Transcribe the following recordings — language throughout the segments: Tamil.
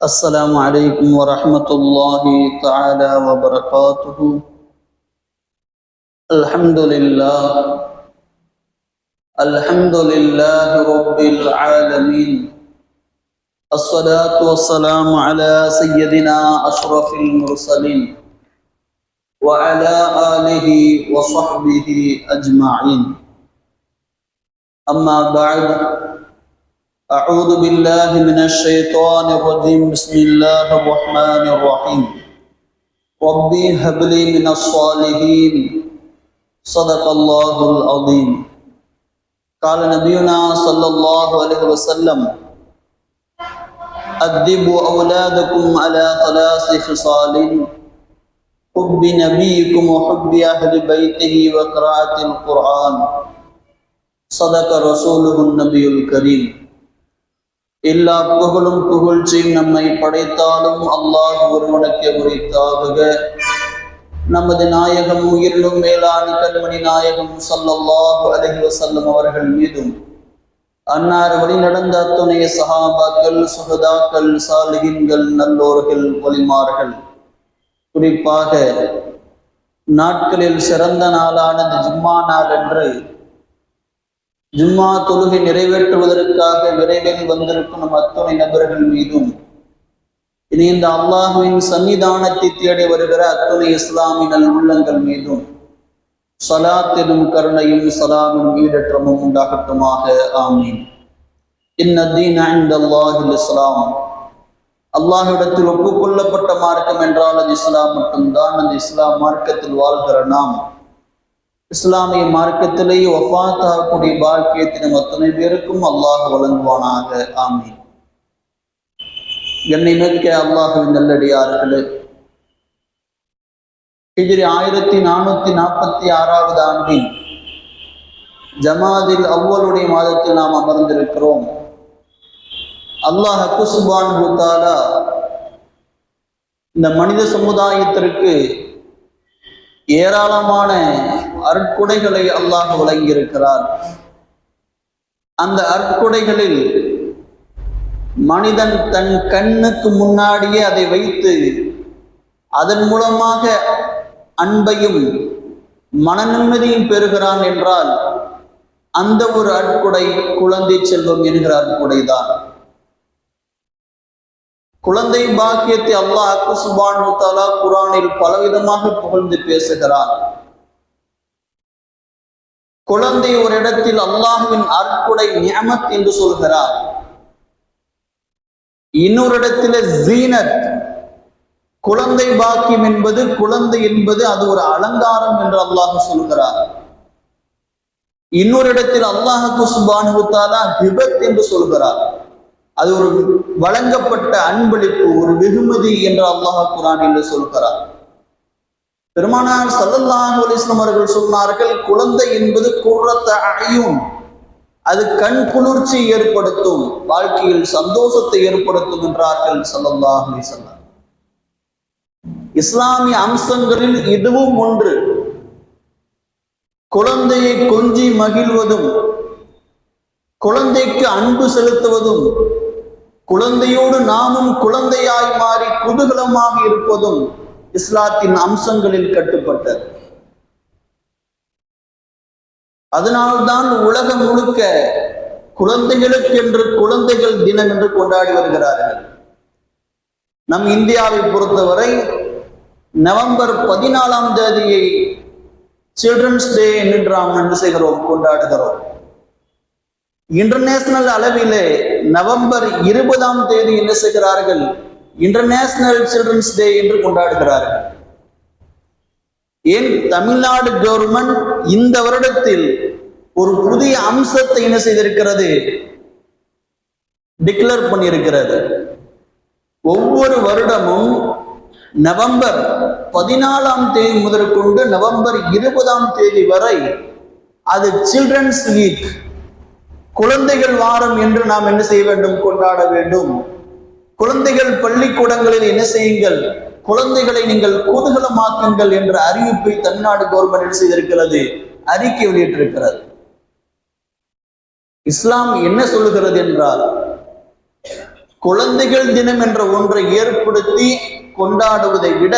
السلام عليكم ورحمة الله تعالى وبركاته. الحمد لله رب العالمين. الصلاة والسلام على سيدنا أشرف المرسلين وعلى آله وصحبه أجمعين. أما بعد، أعوذ بالله من الشيطان الرجيم. بسم الله الرحمن الرحيم. ربي هب لي من الصالحين. صدق الله العظيم. قال نبينا صلى الله عليه وسلم: أدبوا أولادكم على ثلاث خصال: حب نبيكم وحب أهل بيته وقراءة القرآن. صدق رسوله النبي الكريم. எல்லா புகழும் புகழ்ச்சியும் நம்மை படைத்தாலும் அல்லாஹ் ஒருவனுக்கு உரித்தாகுக. நமது நாயகம் உயிரிலும் மேலான கண்மணி நாயகம் ஸல்லல்லாஹு அலைஹி வஸல்லம் அவர்கள் மீதும், அன்னார் வழி நடந்த அத்துணை சஹாபாக்கள், சுஹதாக்கள், சாலிஹீன்கள், நல்லோர்கள், வலிமார்கள், குறிப்பாக நாட்களில் சிறந்த நாளானது ஜும்மா நாள் என்று ஜும்மா தொழுகை நிறைவேற்றுவதற்காக விரைவில் வந்திருக்கும் நம் அத்துணை நபர்கள் மீதும், இனி இந்த அல்லாஹுவின் சன்னிதானத்தை தேடி வருகிற அத்துணை இஸ்லாமின் உள்ளங்கள் மீதும் ஸலாத்திலும் கருணையும் சலாமும் ஈடற்றமும் உண்டாகட்டுமாக. ஆமீன். இன்னதீன இன்தல்லாஹில் இஸ்லாம். அல்லாஹ்விடத்தில் ஒப்புக்கொள்ளப்பட்ட மார்க்கம் என்றால் அது இஸ்லாம் மட்டும்தான். அந்த இஸ்லாம் மார்க்கத்தில் வாழ்கிற நாம் இஸ்லாமிய மார்க்கத்திலேயே வஃபாத்தாகக்கூடிய பாக்கியத்தின் அத்தனை பேருக்கும் அல்லாஹ் வழங்குவானாக. ஆமீன். கண்ணியமிக்க அல்லாஹ்வின் நல்லடியார்களே, ஹிஜ்ரி 1446 ஆண்டின் ஜமாதில் அவ்வளுடைய மாதத்தில் நாம் அமர்ந்திருக்கிறோம். அல்லாஹ் சுப்ஹானஹு வ தஆலா இந்த மனித சமுதாயத்திற்கு ஏராளமான அற்கொடைகளை அல்லாஹ் வழங்கியிருக்கிறார். அந்த அற்கொடைகளில் மனிதன் தன் கண்ணுக்கு முன்னாடியே அதை வைத்து அதன் மூலமாக அன்பையும் மன நிம்மதியும் பெறுகிறான் என்றால் அந்த ஒரு அற்கொடை குழந்தை செல்வம் என்கிற அற்கொடைதான். குழந்தை பாக்கியத்தை அல்லாஹ் சுப்ஹானஹு வ தஆலா குர்ஆனில் பலவிதமாக புகழ்ந்து பேசுகிறார். குழந்தை ஒரு இடத்தில் அல்லாஹ்வின் அற்கொடை நிஅமத் என்று சொல்கிறார். இன்னொரு இடத்துல ஜீனத், குழந்தை பாக்கியம் என்பது, குழந்தை என்பது அது ஒரு அலங்காரம் என்று அல்லாஹ் சொல்கிறார். இன்னொரு இடத்தில் அல்லாஹ் சுப்ஹானஹு வ தஆலா ஹிபத் என்று சொல்கிறார். அது ஒரு வழங்கப்பட்ட அன்பளிப்பு, ஒரு வெகுமதி என்று அல்லாஹ் குர்ஆனில் சொல்கிறார். பெருமானார் ஸல்லல்லாஹு அலைஹி வஸல்லம் அவர்கள் சொன்னார்கள், குழந்தை என்பது குர்ரத்த அயூன், அது கண் குளிர்ச்சி ஏற்படுத்தும், வாழ்க்கையில் சந்தோஷத்தை ஏற்படுத்தும் என்றார்கள் ஸல்லல்லாஹு அலைஹி வஸல்லம். இஸ்லாமிய அம்சங்களில் இதுவும் ஒன்று. குழந்தையை கொஞ்சி மகிழ்வதும், குழந்தைக்கு அன்பு செலுத்துவதும், குழந்தையோடு நாமும் குழந்தையாய் மாறி குதூகலமாக இருப்பதும் இஸ்லாத்தின் அம்சங்களில் கட்டுப்பட்டது. அதனால்தான் உலகம் முழுக்க குழந்தைகளுக்கு என்று குழந்தைகள் தினம் என்று கொண்டாடி வருகிறார்கள். நம் இந்தியாவை பொறுத்தவரை நவம்பர் 14 சில்ட்ரன்ஸ் டே என்று நாம் என்ன செய்கிறோம், கொண்டாடுகிறோம். இன்டர்நேஷனல் அளவிலே நவம்பர் 20 என்ன செய்கிறார்கள், இன்டர்நேஷனல் சில்ட்ரன்ஸ் டே என்று கொண்டாடுகிறார்கள். ஏன் தமிழ்நாடு கவர்மெண்ட் இந்த வருடத்தில் ஒரு புதிய அம்சத்தை என்ன செய்திருக்கிறது, டிக்ளேர் பண்ணியிருக்கிறது. ஒவ்வொரு வருடமும் நவம்பர் 14 முதற்கொண்டு நவம்பர் 20 வரை அது சில்ட்ரன்ஸ் வீக், குழந்தைகள் வாரம் என்று நாம் என்ன செய்ய வேண்டும், கொண்டாட வேண்டும். குழந்தைகள் பள்ளிக்கூடங்களில் என்ன செய்யுங்கள், குழந்தைகளை நீங்கள் குதூகலமாக்குங்கள் என்ற அறிவிப்பை தமிழ்நாடு கவர்மெண்ட் செய்திருக்கிறது, அறிக்கை வெளியிட்டிருக்கிறது. இஸ்லாம் என்ன சொல்லுகிறது என்றால், குழந்தைகள் தினம் என்ற ஒன்றை ஏற்படுத்தி கொண்டாடுவதை விட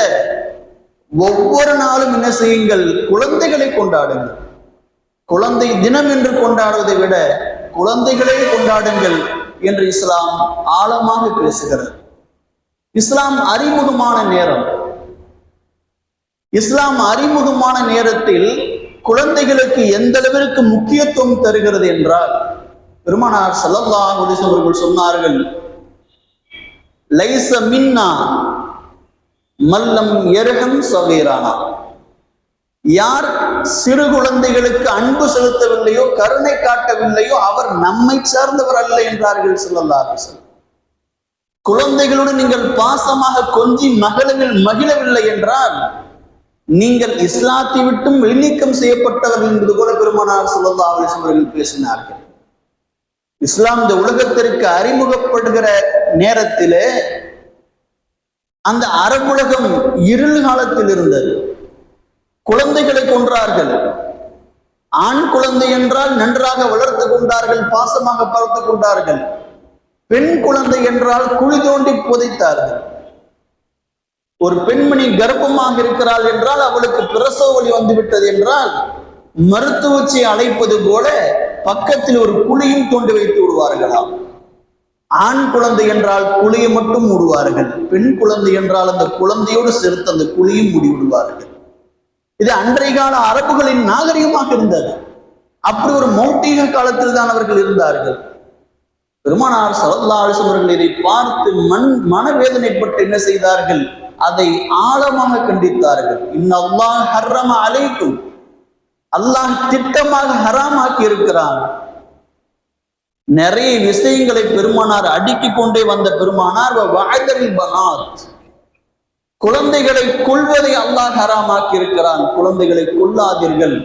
ஒவ்வொரு நாளும் என்ன செய்யுங்கள், குழந்தைகளை கொண்டாடுங்கள். குழந்தை தினம் என்று கொண்டாடுவதை விட குழந்தைகளே கொண்டாடுங்கள் என்று இஸ்லாம் ஆழமாக பேசுகிறது. இஸ்லாம் அறிமுகமான நேரம், இஸ்லாம் அறிமுகமான நேரத்தில் குழந்தைகளுக்கு எந்த அளவிற்கு முக்கியத்துவம் தருகிறது என்றால், பெருமானார் ஸல்லல்லாஹு அலைஹி வஸல்லம் அவர்கள் சொன்னார்கள், லைஸ மின்னா மல்லம் யர்ஹம் ஸகீரானா. யார் சிறு குழந்தைகளுக்கு அன்பு செலுத்தவில்லையோ, கருணை காட்டவில்லையோ, அவர் நம்மை சார்ந்தவர் அல்ல என்றார்கள் ஸல்லல்லாஹு அலைஹி வஸல்லம். குழந்தைகளுடன் நீங்கள் பாசமாக கொஞ்சி மகிழவில்லை என்றால் நீங்கள் இஸ்லாத்தை விட்டும் வெளிநீக்கம் செய்யப்பட்டவர்கள் என்பது கூட பெருமானார் ஸல்லல்லாஹு அலைஹி வஸல்லம் அவர்கள் பேசினார்கள். இஸ்லாம் இந்த உலகத்திற்கு அறிமுகப்படுகிற நேரத்திலே அந்த அரபுலகம் இருள் காலத்தில் இருந்தது. குழந்தைகளை கொன்றார்கள். ஆண் குழந்தை என்றால் நன்றாக வளர்த்து கொண்டார்கள், பாசமாக பார்த்து கொண்டார்கள். பெண் குழந்தை என்றால் குழி தோண்டி புதைத்தார்கள். ஒரு பெண்மணி கர்ப்பமாக இருக்கிறாள் என்றால், அவளுக்கு பிரசவ வலி வந்துவிட்டது என்றால், மருத்துவச்சி அழைப்பது போல பக்கத்தில் ஒரு குழியும் தோண்டி வைத்து விடுவார்களாம். ஆண் குழந்தை என்றால் குழியை மட்டும் மூடுவார்கள், பெண் குழந்தை என்றால் அந்த குழந்தையோடு சேர்த்து அந்த குழியும் மூடி விடுவார்கள். இது அன்றைய கால அரபுகளின் நாகரிகமாக இருந்தது. அப்படி ஒரு மௌட்டிக காலத்தில் தான் அவர்கள் இருந்தார்கள். பெருமானார் ஸல்லல்லாஹு அலைஹி வஸல்லம் அவர்கள் இதை பார்த்து மனவேதனைப்பட்டு என்ன செய்தார்கள், அதை ஆழமாக கண்டித்தார்கள். இன்னல்லாஹ் ஹர்ரம அலைக்கும், அல்லாஹ் திட்டமாக ஹராமாக்கி இருக்கிறான். நிறைய விஷயங்களை பெருமானார் அடுக்கிக் கொண்டே வந்த பெருமானார் குழந்தைகளை கொள்வதை அல்லாஹ் ஹராமாக்கி இருக்கிறான். குழந்தைகளை கொள்ளாதீர்கள்,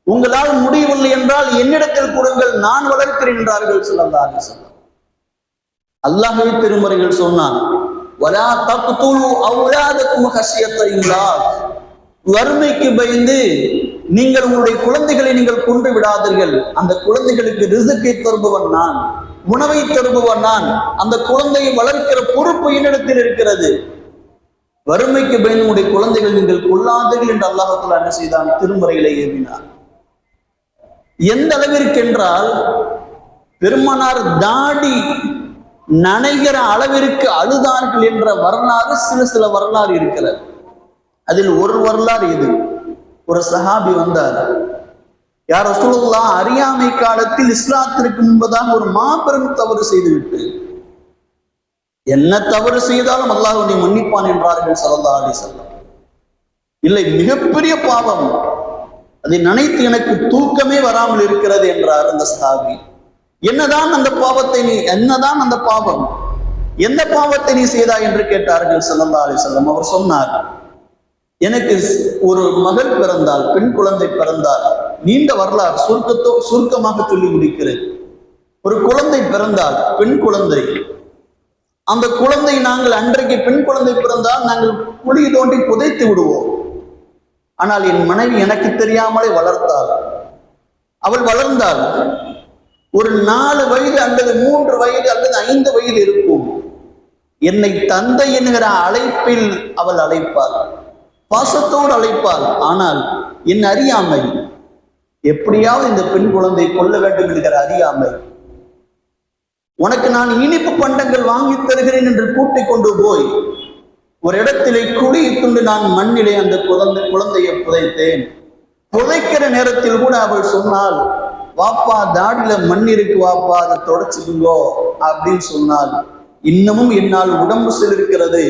உங்களால் முடியவில்லை என்றால் என்னிடத்தில் கொடுங்கள், நான் வளர்க்கிறேன் என்றார்கள் ஸல்லல்லாஹு அலைஹி வஸல்லம். அல்லாஹ்வே திருமறையில் சொன்னான், வலா தக்துலு அவ்லாதக்கும் ஹஷ்யத்த இம்லாக், வறுமைக்கு பயந்து நீங்கள் உங்களுடைய குழந்தைகளை நீங்கள் கொன்று விடாதீர்கள். அந்த குழந்தைகளுக்கு ரிஸ்கை தருபவன் நான், உணவை தருபவன் நான். அந்த குழந்தையை வளர்க்கிற பொறுப்பு என்னிடத்தில் இருக்கிறது. வறுமைக்கு பயந்து உங்களுடைய குழந்தைகள் நீங்கள் கொள்ளாதீர்கள் என்று அல்லாஹ் தஆலா என்ன செய்தான், திருமறையிலே ஏவினார். எந்த அளவிற்கு என்றால், பெருமானார் தாடி நனைகிற அளவிற்கு அழுதார்கள் என்ற வரலாறு சில வரலாறு இருக்கிறது. அதில் ஒரு வரலாறு இது. ஒரு சஹாபி வந்தார், யார் ரசூலுல்லாஹ் அறியாமை காலத்தில் இஸ்லாத்திற்கு முன்பதாக ஒரு மாபெரும் தவறு செய்துவிட்டு, என்ன தவறு செய்தாலும் அல்லாஹ் உன்னை மன்னிப்பான் என்றார்கள் ஸல்லல்லாஹு அலைஹி வஸல்லம். இல்லை, மிகப்பெரிய பாவம், அதை நினைத்து எனக்கு தூக்கமே வராமல் இருக்கிறது என்றார் அந்த சஹாபி. என்னதான் அந்த பாவம், எந்த பாவத்தை நீ செய்தாய் என்று கேட்டார்கள் ஸல்லல்லாஹு அலைஹி வஸல்லம். அவர் சொன்னார், எனக்கு ஒரு மகள் பிறந்தால், பெண் குழந்தை பிறந்தால், நீண்ட வரலாறு சுருக்கமாக சொல்லி முடிக்கிறேன். ஒரு குழந்தை பிறந்தால், பெண் குழந்தை, அந்த குழந்தை நாங்கள் அன்றைக்கு பெண் குழந்தை பிறந்தால் நாங்கள் குழி தோண்டி புதைத்து விடுவோம். ஆனால் என் மனைவி எனக்கு தெரியாமலே வளர்த்தாள். அவள் வளர்ந்தாள். ஒரு 4 வயது அல்லது 3 வயது அல்லது 5 வயது இருக்கும். என்னை தந்தை என்கிற அழைப்பில் அவள் அழைப்பாள், பாசத்தோடு அழைப்பாள். ஆனால் என் அறியாமை, எப்படியாவது இந்த பெண் குழந்தை கொள்ள வேண்டும் என்கிற அறியாமை, உனக்கு நான் இனிப்பு பண்டங்கள் வாங்கி தருகிறேன் என்று கூட்டிக் கொண்டு போய் ஒரு இடத்திலே குழி துண்டு நான் மண்ணிலே அந்த குழந்தையை புதைத்தேன். புதைக்கிற நேரத்தில் கூட அவள் சொன்னால், வாப்பா தாடியில மண் இருக்கு வாப்பா, அதை தொடச்சுக்குங்கோ அப்படின்னு சொன்னால், இன்னமும் என்னால் உடம்பு சிலிருக்கிறது.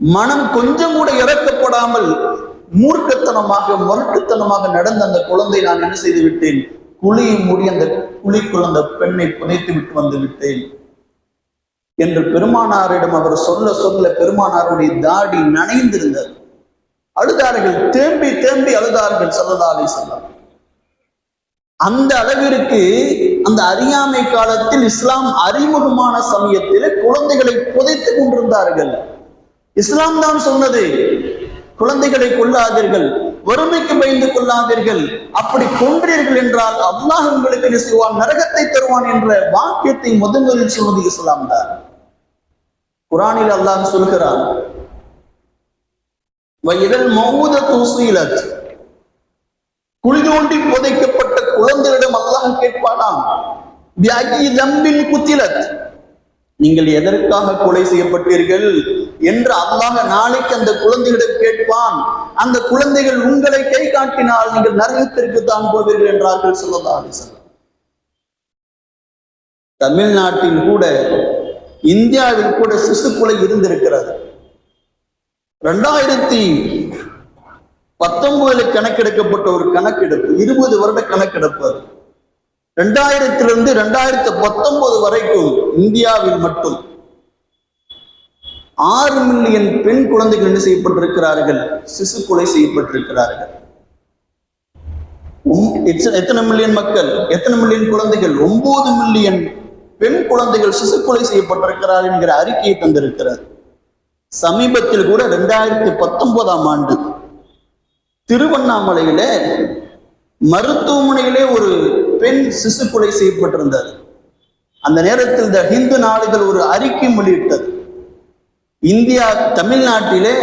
மனம் கொஞ்சம் கூட இறக்கப்படாமல் மூர்க்கத்தனமாக முரட்டுத்தனமாக நடந்த அந்த குழந்தை நான் என்ன செய்து விட்டேன், குழியை மூடி அந்த குழிக்குள் அந்த பெண்ணை புதைத்து விட்டு வந்து விட்டேன் என்று பெருமானாரிடம் அவர் சொல்ல பெருமானாருடைய தாடி நனைந்திருந்தது. அழுதார்கள், தேம்பி அழுதார்கள் ஸல்லல்லாஹு அலைஹி வஸல்லம். அந்த அளவிற்கு அந்த அறியாமை காலத்தில் இஸ்லாம் அறிமுகமான சமயத்தில் குழந்தைகளை புதைத்துக் கொண்டிருந்தார்கள். இஸ்லாம் தான் சொன்னது, குழந்தைகளை கொள்ளாதீர்கள், வறுமைக்கு பயந்து கொள்ளாதீர்கள், அப்படி கொன்றீர்கள் என்றால் அல்லாஹ் உங்களுக்கு என்ன செய்வான், நரகத்தை தருவான் என்ற வாக்கியத்தை முதலில் சொல்வது இஸ்லாம் தான். குர்ஆனில் அல்லாஹ் சொல்கிறான், வயதல் மௌதத்து சுயிலத், குழி தோண்டி புதைக்கப்பட்ட குழந்தைகளிடம் அல்லாஹ் கேட்பானாம், பிஅய்யி தம்பின் குத்திலத், நீங்கள் எதற்காக கொலை செய்யப்பட்டீர்கள் என்று அல்லாஹ் நாளைக்கு அந்த குழந்தைகளிடம் கேட்பான். அந்த குழந்தைகள் உங்களை கை காட்டினால் நீங்கள் நரகத்திற்கு தான் போவீர்கள் என்றார்கள் ஸல்லல்லாஹு அலைஹி வஸல்லம். தமிழ்நாட்டில் கூட, இந்தியாவில் கூட சிசு கொலை இருந்திருக்கிறது. 2019 கணக்கெடுக்கப்பட்ட ஒரு கணக்கெடுப்பு, 20 வருட கணக்கெடுப்பு. 2000 2019 வரைக்கும் இந்தியாவில் மட்டும் 6 மில்லியன் பெண் குழந்தைகள் என்ன செய்யப்பட்டிருக்கிறார்கள், சிசு கொலை செய்யப்பட்டிருக்கிறார்கள். எத்தனை மில்லியன் மக்கள், எத்தனை மில்லியன் குழந்தைகள்? 9 மில்லியன் பெண் குழந்தைகள் சிசு கொலை செய்யப்பட்டிருக்கிறார்கள் என்கிற அறிக்கையை தந்திருக்கிறார். சமீபத்தில் கூட 2019ஆம் ஆண்டு திருவண்ணாமலையில மருத்துவமனையிலே ஒரு பெண் சிசு கொலை செய்யப்பட்டிருந்தார். அந்த நேரத்தில் இந்த ஹிந்து நாடுகள் ஒரு அறிக்கை வெளியிட்டது, இந்தியா தமிழ்நாட்டிலே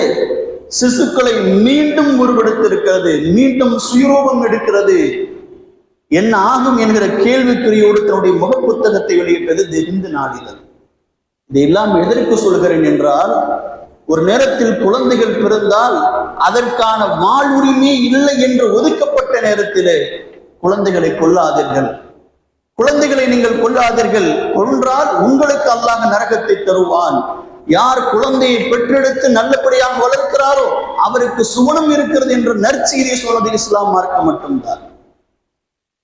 சிசுக்களை மீண்டும் உருவெடுத்திருக்கிறது, மீண்டும் சுயரூபம் எடுக்கிறது, என்ன ஆகும் என்கிற கேள்விக்குறியோடு தன்னுடைய முகப்புத்தகத்தை வெளியிட்டது இந்த ஹிந்து நாடுகள். இதையெல்லாம் எதற்கு சொல்கிறேன் என்றால், ஒரு நேரத்தில் குழந்தைகள் பிறந்தால் அதற்கான வாழ்வுரிமை இல்லை என்று ஒதுக்கப்பட்ட நேரத்திலே குழந்தைகளை கொல்லாதீர்கள், குழந்தைகளை நீங்கள் கொல்லாதீர்கள், கொன்றால் உங்களுக்கு அல்லாஹ் நரகத்தை தருவான். யார் குழந்தையை பெற்றெடுத்து நல்லபடியாக வளர்க்கிறாரோ அவருக்கு சுவனம் இருக்கிறது என்ற நற்செய்தியை சொல்வது இஸ்லாம் மார்க்கம் மட்டும்தான்.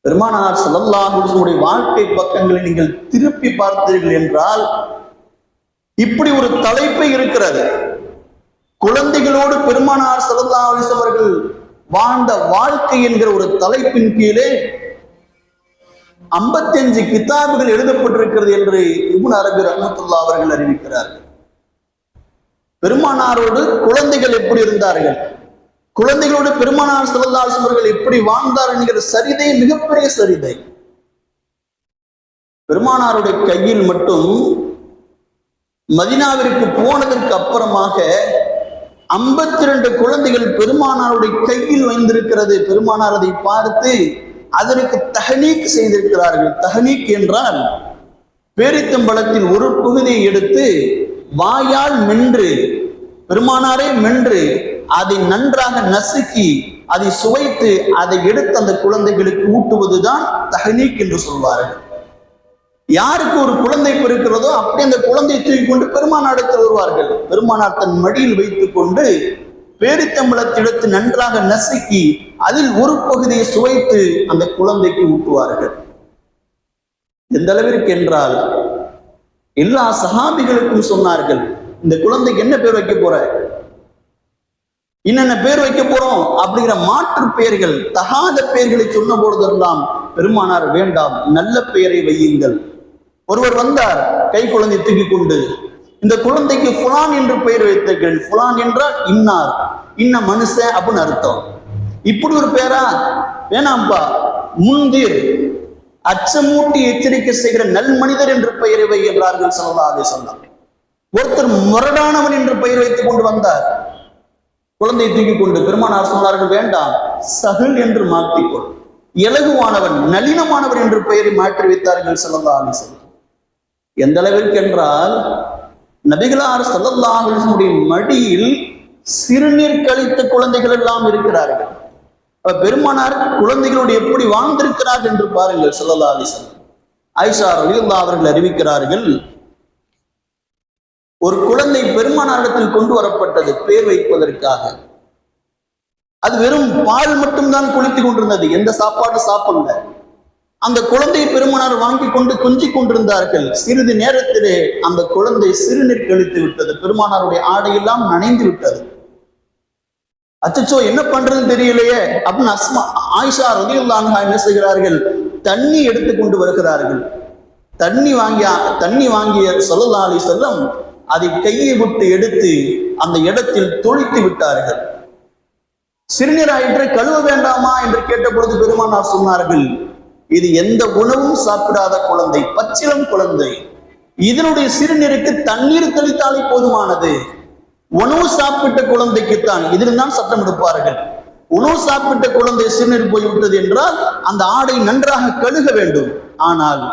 பெருமானார் ஸல்லல்லாஹு அலைஹி வஸல்லம் வாழ்க்கை பக்கங்களை நீங்கள் திருப்பி பார்த்தீர்கள் என்றால் இப்படி ஒரு தலைப்பை இருக்கிறது. குழந்தைகளோடு பெருமானார் ஸல்லல்லாஹு அலைஹி வஸல்லம் அவர்கள் வாழ்ந்த வாழ்க்கை என்கிற ஒரு தலைப்பின் கீழே 55 கிதாபுகள் எழுதப்பட்டிருக்கிறது என்று இப்னு அரபி ரஹ்மத்துல்லாஹி அவர்கள் அறிவிக்கிறார்கள். பெருமானாரோடு குழந்தைகள் எப்படி இருந்தார்கள், குழந்தைகளோடு பெருமானார் ஸல்லல்லாஹு அலைஹி வஸல்லம் அவர்கள் எப்படி வாழ்ந்தார் என்கிற சரிதை மிகப்பெரிய சரிதை. பெருமானாருடைய கையில் மட்டும் மதீனாவிற்கு போனதற்கு அப்புறமாக 52 குழந்தைகள் பெருமானாருடைய கையில் வைத்திருக்கிறது. பெருமானார் அதை பார்த்து அதற்கு தஹ்னீக் செய்திருக்கிறார்கள். தஹ்னீக் என்றால் பேரித்தம்பழத்தின் ஒரு பகுதியை எடுத்து வாயால் மென்று, பெருமானாரே மென்று அதை நன்றாக நசுக்கி அதை சுவைத்து அதை எடுத்து அந்த குழந்தைகளுக்கு ஊட்டுவதுதான் தஹ்னீக் என்று சொல்வார்கள். யாருக்கு ஒரு குழந்தை பிறக்கிறதோ அப்படி அந்த குழந்தையை தூக்கி கொண்டு பெருமானாரிடத்தில் வருவார்கள். பெருமானார் தன் மடியில் வைத்துக் கொண்டு பேரித்தம்பழத்தை எடுத்து நன்றாக நசுக்கி அதில் ஒரு பகுதியை சுவைத்து அந்த குழந்தைக்கு ஊட்டுவார்கள். எந்த அளவிற்கு என்றால் எல்லா சஹாபிகளுக்கும் சொன்னார்கள், இந்த குழந்தைக்கு என்ன பேர் வைக்க போற, என்னென்ன பேர் வைக்க போறோம் அப்படிங்கிற மாற்று பெயர்கள், தகாத பெயர்களை சொன்ன பொழுதெல்லாம் பெருமானார் வேண்டாம், நல்ல பெயரை வையுங்கள். ஒருவர் வந்தார் கை குழந்தை தூக்கி கொண்டு, இந்த குழந்தைக்கு ஃபுலான் என்று பெயர் வைத்தீர்கள். ஃபுலான் என்றால் இன்னார், இன்ன மனுஷன் அப்படின்னு அர்த்தம். இப்படி ஒரு பேரா? வேணாம்பா, முந்திர், அச்சமூட்டி எச்சரிக்கை செய்கிற நல் மனிதர் என்று பெயரை வை என்றார்கள் ஸல்லல்லாஹு அலைஹி வஸல்லம். ஒருத்தர் முரடானவன் என்று பெயர் வைத்துக் கொண்டு வந்தார். குழந்தையை தூக்கி கொண்டு பெருமானார் சொன்னார்கள், வேண்டாம், சஹல் என்று மாற்றிக்கொள், இலகுவானவன், நளினமானவர் என்று பெயரை மாற்றி வைத்தார்கள் ஸல்லல்லாஹு அலைஹி வஸல்லம். எந்த அளவிற்கு என்றால் நபிகளார் ஸல்லல்லாஹு அலைஹி வஸல்லம் மடியில் சிறுநீர் கழித்த குழந்தைகள் எல்லாம் இருக்கிறார்கள். பெருமானார் குழந்தைகளோடு எப்படி வாழ்ந்திருக்கிறார்கள் என்று பாருங்கள் ஸல்லல்லாஹு அலைஹி வஸல்லம். ஆயிஷா ரலியல்லாஹு அவர்கள் அறிவிக்கிறார்கள், ஒரு குழந்தை பெருமானாரிடத்தில் கொண்டு வரப்பட்டது பேர் வைப்பதற்காக. அது வெறும் பால் மட்டும்தான் குளித்துக் கொண்டிருந்தது, எந்த சாப்பாடு சாப்பிடல. அந்த குழந்தையை பெருமானார் வாங்கி கொண்டு கொஞ்சிக் கொண்டிருந்தார்கள். சிறிது நேரத்திலே அந்த குழந்தை சிறுநீர் கழித்து விட்டது, பெருமானாருடைய ஆடையெல்லாம் நனைந்து விட்டது. அச்சச்சோ என்ன பண்றதுன்னு தெரியலையே அப்படின்னு ஆயிஷா ரலியல்லாஹு அன்ஹா என்ன செய்கிறார்கள், தண்ணி எடுத்து கொண்டு வருகிறார்கள். தண்ணி வாங்கிய ஸல்லல்லாஹு அலைஹி வஸல்லம் அதை கையை விட்டு எடுத்து அந்த இடத்தில் தொளித்து விட்டார்கள். சிறுநீர் ஆயிற்று, கழுவ வேண்டாமா என்று கேட்ட பொழுது பெருமானார் சொன்னார்கள், இது எந்த உணவும் சாப்பிடாத குழந்தை, பச்சிளம் குழந்தை, இதனுடைய சிறுநீருக்கு தண்ணீர் தெளித்தாலே போதுமானது. உணவு சாப்பிட்ட குழந்தைக்குத்தான் இதில்தான் சட்டம் எடுப்பார்கள். உணவு சாப்பிட்ட குழந்தை சிறுநீர் போய்விட்டது என்றால் அந்த ஆடை நன்றாக கழுக வேண்டும். ஆனால்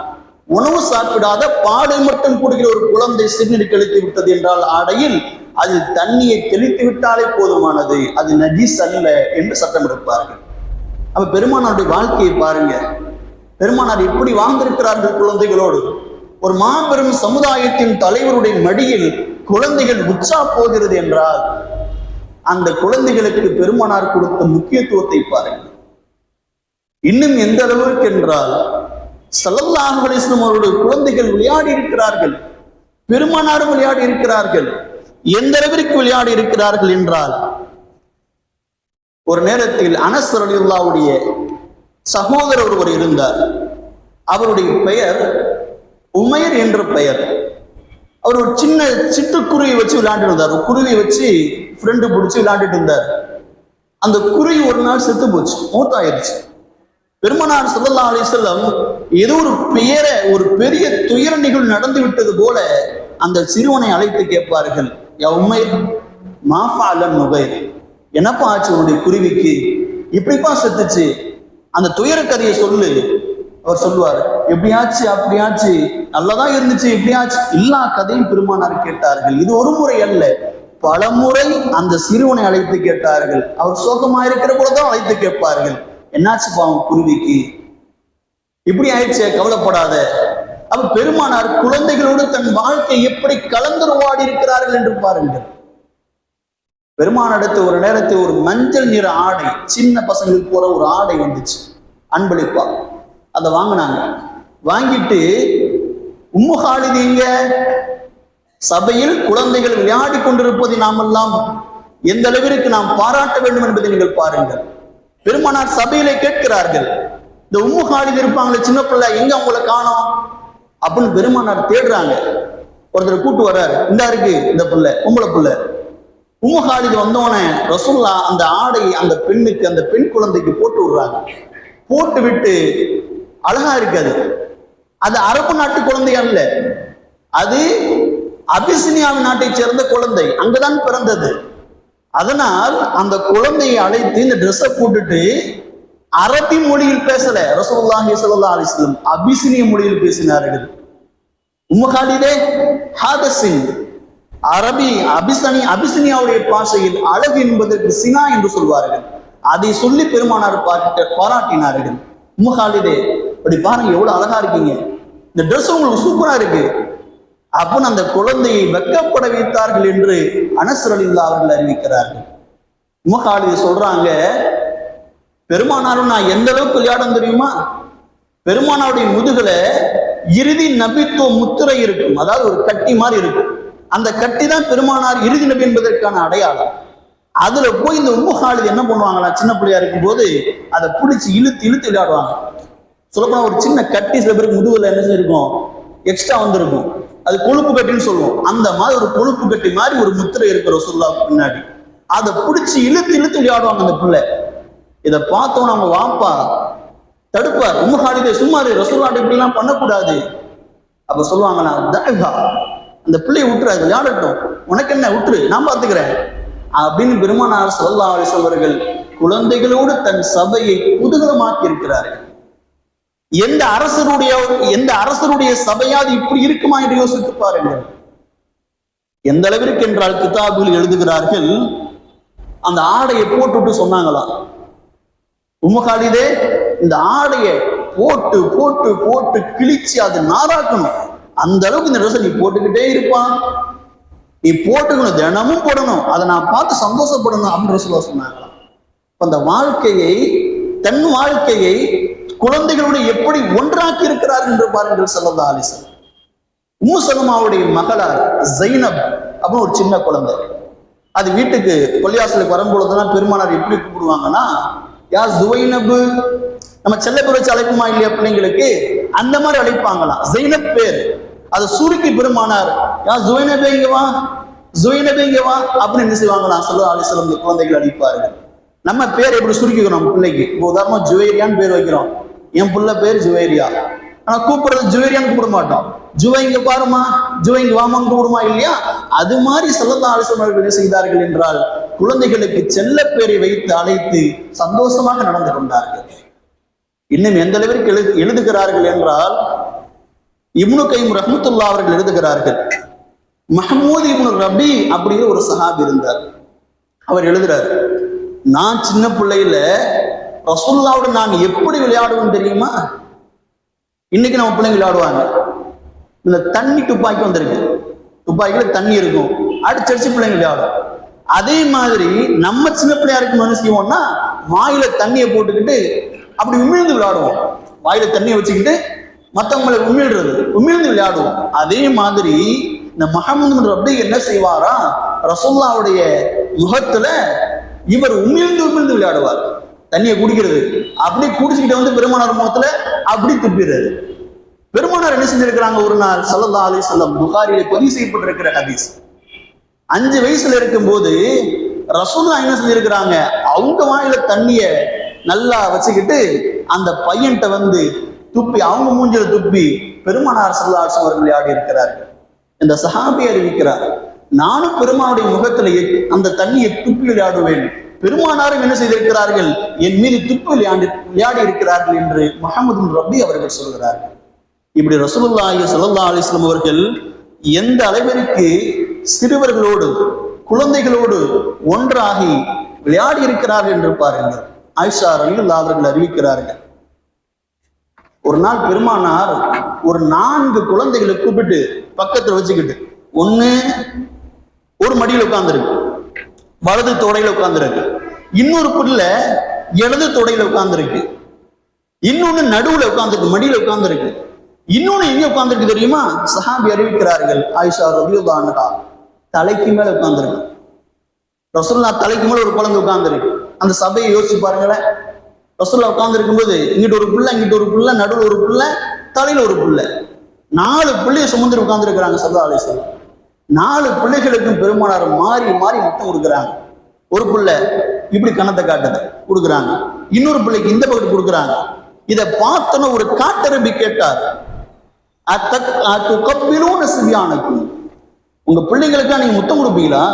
உணவு சாப்பிடாத பாடை மட்டும் குடிக்கிற ஒரு குழந்தை சிறுநீர் கழித்து விட்டது என்றால் ஆடையில் அதில் தண்ணியை தெளித்து விட்டாலே போதுமானது, அது நஜீஸ் அல்ல என்று சட்டம் எடுப்பார்கள். அப்ப பெருமானாருடைய வாழ்க்கையை பாருங்க, பெருமானார் எப்படி வாழ்ந்திருக்கிறார்கள் குழந்தைகளோடு. ஒரு மாபெரும் சமுதாயத்தின் தலைவருடைய மடியில் குழந்தைகள் உச்சா போகிறது என்றால் அந்த குழந்தைகளுக்கு பெருமானார் கொடுத்த முக்கியத்துவத்தை பாருங்கள். இன்னும் எந்த அளவிற்கு என்றால் ஸல்லல்லாஹு அலைஹி வஸல்லம் அவருடைய குழந்தைகள் விளையாடி இருக்கிறார்கள், பெருமானாரும் விளையாடி இருக்கிறார்கள். எந்த அளவிற்கு விளையாடி இருக்கிறார்கள் என்றால் ஒரு நேரத்தில் அனஸ் ரலியல்லாஹுடைய சகோதரர் ஒருவர் இருந்தார். அவருடைய பெயர் உமைர் என்ற பெயர். அவர் ஒரு சின்ன சிட்டுக்குருவி வச்சு விளையாண்டு இருந்தார். ஒரு குருவியை வச்சு ஃப்ரெண்டு பிடிச்சி விளையாண்டுட்டு இருந்தார். அந்த குருவி ஒரு நாள் செத்து போச்சு, மூத்தாயிருச்சு. பெருமானார் ஸல்லல்லாஹு அலைஹி வஸல்லம் ஏதோ ஒரு பெரிய துயர நிகழ்வு நடந்து விட்டது போல அந்த சிறுவனை அழைத்து கேட்பார்கள், யா உமைர் மா ஃபஅல நுகைர், என்னப்பா ஆச்சு உன்னுடைய குருவிக்கு, இப்படிப்பா செத்துச்சு, அந்த துயர கதையை சொல்லு. அவர் சொல்லுவார், எப்படியாச்சு அப்படியாச்சு, நல்லதான் இருந்துச்சு, எப்படியாச்சு, எல்லா கதையும் பெருமானார் கேட்டார்கள். இது ஒரு முறை அல்ல, பல முறை அந்த சிறுவனை அழைத்து கேட்டார்கள். அவர் சோகமா இருக்கிற போலதான் அழைத்து கேட்பார்கள், என்னாச்சு பாவம் குருவிக்கு, இப்படி ஆயிடுச்சு, கவலைப்படாத. அப்ப பெருமானார் குழந்தைகளோடு தன் வாழ்க்கை எப்படி கலந்துருவாடி இருக்கிறார்கள் என்று பாருங்கள். பெருமானடுத்து ஒரு நேரத்தில் ஒரு மஞ்சள் நிற ஆடை, சின்ன பசங்களுக்கு போற ஒரு ஆடை வந்துச்சு அன்பளிப்பா. அதை வாங்கினாங்க. வாங்கிட்டு உம்மு ஹாலிதீங்க சபையில் குழந்தைகள் விளையாடி கொண்டிருப்பதை நாமெல்லாம் எந்த அளவிற்கு நாம் பாராட்ட வேண்டும் என்பதை நீங்கள் பாருங்கள். பெருமானார் சபையிலே கேட்கிறார்கள், இந்த உம்மு ஹாலித் இருப்பாங்களே சின்ன பிள்ளை, எங்க அவங்களை காணோம் அப்படின்னு பெருமானார் தேடுறாங்க. ஒருத்தர் கூட்டு வர்றாரு, இந்த இருக்கு இந்த பிள்ளை, உங்களை பிள்ளை. உம்மு ஹாலித் வந்தோடனே ரசூலுல்லாஹ் அந்த ஆடை அந்த பெண்ணுக்கு, அந்த பெண் குழந்தைக்கு போட்டு விடுறாங்க. போட்டு விட்டு, அழகா இருக்காது, அது அரபு நாட்டு குழந்தை அல்ல, அது அபிசினியாவின் நாட்டை சேர்ந்த குழந்தை, அங்குதான் பிறந்தது. அதனால் அந்த குழந்தையை அழைத்து இந்த ட்ரெஸ்ஸை போட்டுட்டு அரபி மொழியில் பேசல, ரசூலுல்லாஹி ஸல்லல்லாஹு அலைஹி வஸல்லம் அபிசினிய மொழியில் பேசினார்கள். உம்மு ஹாலிதே ஹாதசின், அரபி அபிசினியாவுடைய பாஷையில் அழகு என்பதற்கு சினா என்று சொல்வார்கள். அதை சொல்லி பெருமானார் பாராட்டினார்கள். உம்மு ஹாலிதே, அப்படி பாருங்க எவ்வளவு அழகா இருக்கீங்க, இந்த ட்ரெஸ் உங்களுக்கு சூப்பரா இருக்கு அப்படின்னு அந்த குழந்தையை வெட்கப்பட வைத்தார்கள் என்று அனஸ் ரலியல்லாஹு அவர்கள் அறிவிக்கிறார்கள். உம்மு ஹாலிதே சொல்றாங்க, பெருமானாரும் நான் எந்த அளவுக்கு விளையாடும் தெரியுமா, பெருமானாருடைய முதுகுல இறுதி நபித்துவ முத்திரை இருக்கும், அதாவது ஒரு கட்டி மாதிரி இருக்கும். அந்த கட்டி தான் பெருமானார் இறுதி நபி என்பதற்கான அடையாளம். அதுல போய் இந்த உம்மு ஹாலித் என்ன பண்ணுவாங்களா, சின்ன பிள்ளையா இருக்கும் போது அதை பிடிச்சி இழுத்து இழுத்து விளையாடுவாங்க. சொல்லப்போனா ஒரு சின்ன கட்டி சில பேருக்கு முதுகுல என்ன இருக்கும், எக்ஸ்ட்ரா வந்திருக்கும், அது கொழுப்பு கட்டின்னு சொல்லுவோம். அந்த மாதிரி ஒரு கொழுப்பு கட்டி மாதிரி ஒரு முத்திரை இருக்கிற ரசூலுல்லாஹ் பின்னாடி, அதை பிடிச்சி இழுத்து இழுத்து விளையாடுவாங்க அந்த பிள்ளை. இதை பார்த்தோன்னு அவங்க வாப்பா தடுப்பார், உம்மு ஹாலிதே சும்மா ரசூலுல்லாஹ் இப்படி எல்லாம் பண்ணக்கூடாது. அப்ப சொல்லுவாங்களா, அந்த பிள்ளையை விட்டுரு, அது விளையாடட்டும், உனக்கு என்ன, விட்டுரு, நான் பார்த்துக்கிறேன் அப்படின்னு பெருமானார் ஸல்லல்லாஹு அலைஹி வஸல்லம் அவர்கள் குழந்தைகளோடு தன் சபையை குதூகலமாக்கி இருக்கிறார்கள். எந்த அரசருடைய சபையாவது இப்படி இருக்குமா என்று யோசித்து பாருங்கள். எந்த அளவிற்கு என்றால் கிதாபில் எழுதுகிறார்கள், அந்த ஆடையை போட்டுட்டு சொன்னாங்களாம், உம்மு ஹாலிதே இந்த ஆடையை போட்டு போட்டு போட்டு கிழிச்சு அது நாராக்கணும், அந்த அளவுக்கு இந்த ட்ரெஸ்ஸை நீ போட்டுக்கிட்டே இருப்பான், நீ போட்டுக்கணும், தினமும் போடணும், அதை நான் பார்த்து சந்தோஷப்படணும் அப்படின்னு ரசூலுல்லாஹ் சொன்னாங்களாம். அந்த வாழ்க்கையை, தன் வாழ்க்கையை குழந்தைகளோடு எப்படி ஒன்றாக்கி இருக்கிறார்கள் என்று பாருங்கள் ஸல்லல்லாஹு அலைஹி வஸல்லம். உம்மு சலமாவுடைய மகளார் ஜைனப் அப்படின்னு ஒரு சின்ன குழந்தை, அது வீட்டுக்கு பள்ளியாசலுக்கு வரும்பொழுதுதான் பெருமானார் எப்படி கூப்பிடுவாங்கன்னா, யா ஜுவைனபு, நம்ம செல்ல பேர் வச்சு அழைப்புமா இல்லையா பிள்ளைங்களுக்கு, அந்த மாதிரி அழைப்பாங்களாம். ஜைனப் பேர், அதை சுருக்கி பெருமானார் யா ஜுவைனபே இங்க வா, ஜுவைனபே இங்க வா அப்படின்னு என்ன செய்வாங்களாம் ஸல்லல்லாஹு அலைஹி வஸல்லம் குழந்தைகள் அழைப்பார்கள். நம்ம பேர் எப்படி சுருக்கிக்கிறோம் பிள்ளைக்கு? உதாரணமா ஜுவேரியான்னு பேர் வைக்கிறோம். என் புள்ள பேர் ஜுவேரியா, ஆனா கூப்பிடுறது ஜுவேரியான்னு கூப்பிட மாட்டோம். ஜுவைங்க பாருமா, ஜுவைங்க வாமான்னு கூப்பிடுமா இல்லையா? அது மாதிரி ஸல்லல்லாஹு அலைஹி வஸல்லம் என்ன செய்தார்கள் என்றால், குழந்தைகளுக்கு செல்ல பேரை வைத்து அழைத்து சந்தோஷமாக நடந்து கொண்டார்கள். இன்னும் எந்த அளவிற்கு எழுதுகிறார்கள் என்றால், இப்னு கைம் ரஹ்மத்துல்லாஹி அவர்கள் எழுதுகிறார்கள், மஹ்மூத் இப்னு ரபி அப்படிங்கிற ஒரு சஹாபி இருந்தார். அவர் எழுதுறார், நான் சின்ன பிள்ளையில ரசூலுல்லாஹ்வோட நான் எப்படி விளையாடுவேன்னு தெரியுமா? இன்னைக்கு நம்ம பிள்ளைங்க விளையாடுவாங்க, இந்த தண்ணி துப்பாக்கி வந்திருக்கு, துப்பாக்கியில தண்ணி இருக்கும், அடிச்சடிச்சு பிள்ளைங்க விளையாடும். அதே மாதிரி நம்ம சின்ன பிள்ளையா இருக்கும் என்ன செய்வோம்னா, வாயில தண்ணியை போட்டுக்கிட்டு அப்படி உமிழ்ந்து விளையாடுவோம். வாயில தண்ணியை வச்சுக்கிட்டு மற்றவங்களை உமிழ்ந்து விளையாடுவோம். அதே மாதிரி இந்த முஹம்மது ரப்பி என்ன செய்வாரா, ரசூலுல்லாஹ்வுடைய முகத்துல இவர் உமிழ்ந்து விளையாடுவார். தண்ணியை குடிக்கிறது, அப்படி குடிச்சுக்கிட்டு வந்து பெருமானார் முகத்துல அப்படி துப்பிடுறது. பெருமானார் என்ன செஞ்சிருக்கிறாங்க, ஒரு நாள் ஸல்லல்லாஹு அலைஹி வஸல்லம் புகாரியிலே பதிவு செய்யப்பட்டிருக்கிற ஹதீஸ், 5 வயசுல இருக்கும்போது ரசூலுல்லாஹ் என்ன செஞ்சிருக்கிறாங்க, அவங்க வாயில தண்ணிய நல்லா வச்சுக்கிட்டு அந்த பையன்கிட்ட வந்து துப்பி, அவங்க மூஞ்சில துப்பி பெருமானார் ஸல்லல்லாஹு அலைஹி வஸல்லம் அவர்கள் விளையாடி இருக்கிறார்கள். இந்த சஹாபி அறிவிக்கிறார், நானும் பெருமானுடைய முகத்துல அந்த தண்ணியை துப்பி விளையாடுவேன், பெருமானாரும் என்ன செய்திருக்கிறார்கள், என் மீது துப்பி விளையாடி இருக்கிறார்கள் என்று முஹம்மது ரப்பி அவர்கள் சொல்கிறார்கள். இப்படி ரசூலுல்லாஹி ஸல்லல்லாஹு அலைஹி வஸல்லம் அவர்கள் எந்த அளவிற்கு சிறுவர்களோடு குழந்தைகளோடு ஒன்றாகி விளையாடி இருக்கிறார்கள் என்று பாருங்கள். ஆயிஷா ரலியல்லாஹு அவர்கள் அறிவிக்கிறார்கள், ஒரு நாள் பெருமானார் ஒரு 4 குழந்தைகளை கூப்பிட்டு பக்கத்துல வச்சுக்கிட்டு, ஒண்ணு ஒரு மடியில் உட்கார்ந்துருக்கு, வலது தொடையில உட்கார்ந்துருக்கு, இன்னொரு புள்ள இடது தொடையில உட்கார்ந்துருக்கு, இன்னொன்னு நடுவுல உட்கார்ந்துருக்கு, மடியில உட்கார்ந்துருக்கு, இன்னொன்னு எங்க உட்கார்ந்துருக்கு தெரியுமா? சஹாபி அறிவிக்கிறார்கள், ஆயிஷா ரலியல்லாஹு அன்ஹா தலைக்கு மேல உட்கார்ந்துருக்கு. ரசூலுல்லாஹ் தலைக்கு மேல ஒரு குழந்தை உட்கார்ந்துருக்கு. அந்த சபையை யோசிச்சு பாருங்களேன். ரசூலுல்லாஹ் உட்கார்ந்து இருக்கும்போது இங்கிட்ட ஒரு புள்ள, இங்கிட்ட ஒரு புள்ள, நடுவுல ஒரு புள்ள, தலையில ஒரு புள்ள, 4 பிள்ளைய சுமந்து உட்கார்ந்து இருக்கிறாங்க ஸல்லல்லாஹு அலைஹி வஸல்லம். 4 பிள்ளைகளுக்கும் பெருமானார் மாறி மாறி முத்தம் கொடுக்குறாங்க. ஒரு பிள்ளை இப்படி கணத்தை காட்டுது கொடுக்குறாங்க, இன்னொரு பிள்ளைக்கு இந்த பக்கத்து கொடுக்குறாங்க. இதை பார்த்தோன்னு ஒரு காட்டரபி கேட்டார், உங்க பிள்ளைங்களுக்கா நீங்க முத்தம் கொடுப்பீங்களா?